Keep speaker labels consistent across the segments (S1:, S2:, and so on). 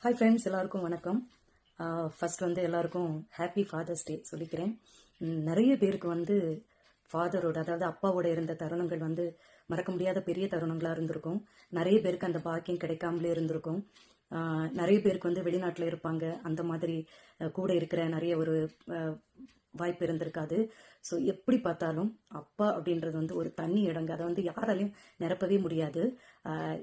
S1: Hi friends, எல்லாருக்கும் வணக்கம். First எல்லாருக்கும் ஹாப்பி ஃபாதர்ஸ் டே சொல்லிக்கிறேன். நிறைய பேருக்கு ஃபாதரோட, அதாவது அப்பாவோட இருந்த தருணங்கள் மறக்க முடியாத பெரிய தருணங்களாக இருந்திருக்கும். நிறைய பேருக்கு அந்த பாக்கியம் கிடைக்காமலே இருந்திருக்கும். நிறைய பேருக்கு வெளிநாட்டில் இருப்பாங்க, அந்த மாதிரி கூட இருக்கிற நிறைய ஒரு வாய்ப்பு இருந்திருக்காது. ஸோ எப்படி பார்த்தாலும் அப்பா அப்படின்றது ஒரு தனி இடங்க. அதை யாராலையும் நிரப்பவே முடியாது.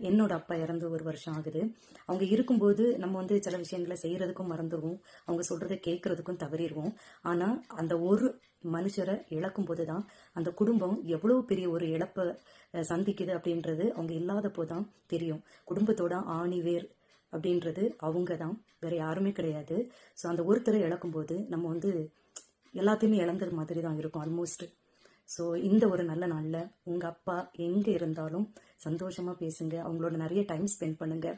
S1: என்னோட அப்பா இறந்து 1 வருஷம் ஆகுது. அவங்க இருக்கும்போது நம்ம சில விஷயங்களை செய்யறதுக்கும் மறந்துடுவோம், அவங்க சொல்றதை கேட்கறதுக்கும் தவறிடுவோம். ஆனால் அந்த ஒரு மனுஷரை இழக்கும் போது தான் அந்த குடும்பம் எவ்வளோ பெரிய ஒரு இழப்பை சந்திக்குது அப்படின்றது அவங்க இல்லாத போதுதான் தெரியும். குடும்பத்தோட ஆணிவேர் அப்படின்றது அவங்க தான், வேற யாருமே கிடையாது. ஸோ அந்த ஒருத்தரை இழக்கும்போது நம்ம எல்லாத்தையுமே இழந்தது மாதிரி தான் இருக்கும் ஆல்மோஸ்ட். ஸோ இந்த ஒரு நல்ல நாளில் உங்கள் அப்பா எங்கே இருந்தாலும் சந்தோஷமாக பேசுங்க, அவங்களோட நிறைய டைம் ஸ்பெண்ட் பண்ணுங்க,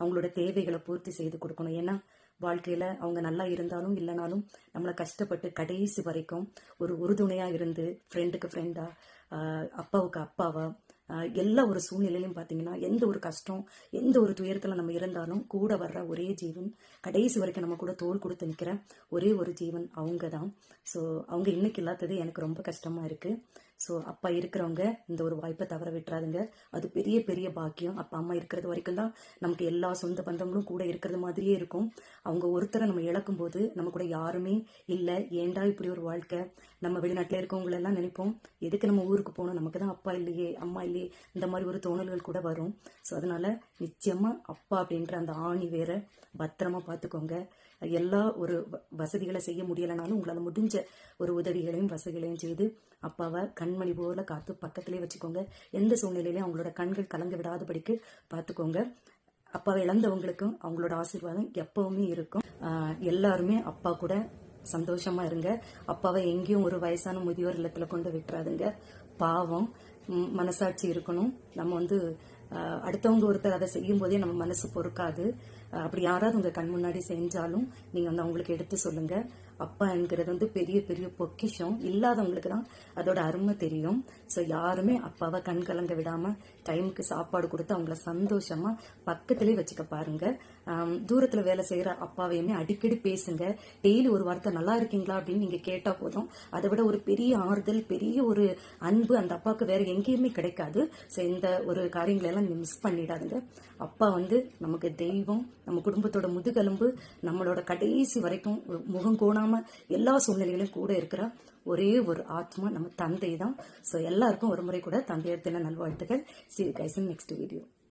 S1: அவங்களோட தேவைகளை பூர்த்தி செய்து கொடுக்கணும். ஏன்னா வாழ்க்கையில் அவங்க நல்லா இருந்தாலும் இல்லைனாலும் நம்மளை கஷ்டப்பட்டு கடைசி வரைக்கும் ஒரு உறுதுணையாக இருந்து, ஃப்ரெண்டுக்கு ஃப்ரெண்டாக, அப்பாவுக்கு அப்பாவா, எல்லா ஒரு சூழ்நிலையிலும் பார்த்தீங்கன்னா எந்த ஒரு கஷ்டம், எந்த ஒரு துயரத்தில் நம்ம இருந்தாலும் கூட வர்ற ஒரே ஜீவன், கடைசி வரைக்கும் நம்ம கூட தோள் கொடுத்து நிற்கிற ஒரே ஒரு ஜீவன் அவங்க தான். ஸோ அவங்க இன்னைக்கு இல்லாதது எனக்கு ரொம்ப கஷ்டமாக இருக்குது. ஸோ அப்பா இருக்கிறவங்க இந்த ஒரு வாய்ப்பை தவற விட்டுறாதுங்க. அது பெரிய பெரிய பாக்கியம். அப்பா அம்மா இருக்கிறது வரைக்கும் தான் நமக்கு எல்லா சொந்த பந்தங்களும் கூட இருக்கிறது மாதிரியே இருக்கும். அவங்க ஒருத்தரை நம்ம இழக்கும் போது நம்ம கூட யாருமே இல்லை, ஏண்டா இப்படி ஒரு வாழ்க்கை, நம்ம வெளிநாட்டில் இருக்கவங்களெல்லாம் நினைப்போம், எதுக்கு நம்ம ஊருக்கு போகணும், நமக்கு தான் அப்பா இல்லையே அம்மா இல்லையே, இந்த மாதிரி ஒரு தோணல்கள் கூட வரும். ஸோ அதனால நிச்சயமா அப்பா அப்படின்ற அந்த ஆணி வேற பத்திரமா பார்த்துக்கோங்க. எல்லா ஒரு வசதிகளை செய்ய முடியலைனாலும் உங்களால் முடிஞ்ச ஒரு உதவிகளையும் வசதிகளையும் செய்து அப்பாவை கண்மணி போல காத்து பக்கத்திலே வச்சுக்கோங்க. எந்த சூழ்நிலையிலையும் அவங்களோட கண்கள் கலங்க விடாதபடிக்கு பார்த்துக்கோங்க. அப்பாவை இழந்தவங்களுக்கும் அவங்களோட ஆசீர்வாதம் எப்பவுமே இருக்கும். எல்லாருமே அப்பா கூட சந்தோஷமா இருங்க. அப்பாவை எங்கேயும் ஒரு வயசான முதியோர் இல்லத்துல கொண்டு விட்டுறாதுங்க. பாவம், மனசாட்சி இருக்கணும். நம்ம அடுத்தவங்க ஒருத்தர் அதை செய்யும் போதே நம்ம மனசு பொறுக்காது. அப்படி யாராவது உங்க கண் முன்னாடி செஞ்சாலும் நீங்க அவங்களுக்கு எடுத்து சொல்லுங்க. அப்பா என்கிறது பெரிய பெரிய பொக்கிஷம். இல்லாதவங்களுக்கு தான் அதோட அருமை தெரியும். ஸோ யாருமே அப்பாவை கண் கலங்க விடாம டைமுக்கு சாப்பாடு கொடுத்து அவங்கள சந்தோஷமா பக்கத்திலே வச்சுக்க பாருங்க. தூரத்துல வேலை செய்யற அப்பாவையுமே அடிக்கடி பேசுங்க. டெய்லி ஒரு வார்த்தை நல்லா இருக்கீங்களா அப்படின்னு நீங்க கேட்டா போதும். அதை விட ஒரு பெரிய ஆறுதல், பெரிய ஒரு அன்பு அந்த அப்பாவுக்கு வேற எங்கேயுமே கிடைக்காது. ஸோ இந்த ஒரு காரியங்களை எல்லாம் மிஸ் பண்ணிடாதுங்க. அப்பா நமக்கு தெய்வம், நம்ம குடும்பத்தோட முதுகெலும்பு, நம்மளோட கடைசி வரைக்கும் முகம் கோணாம எல்லா சூழ்நிலைகளும் கூட இருக்கிற ஒரே ஒரு ஆத்மா நம்ம தந்தை தான். ஸோ எல்லாருக்கும் ஒரு முறை கூட தந்தையர் தின நல்வாழ்த்துக்கள். See you guys in next video.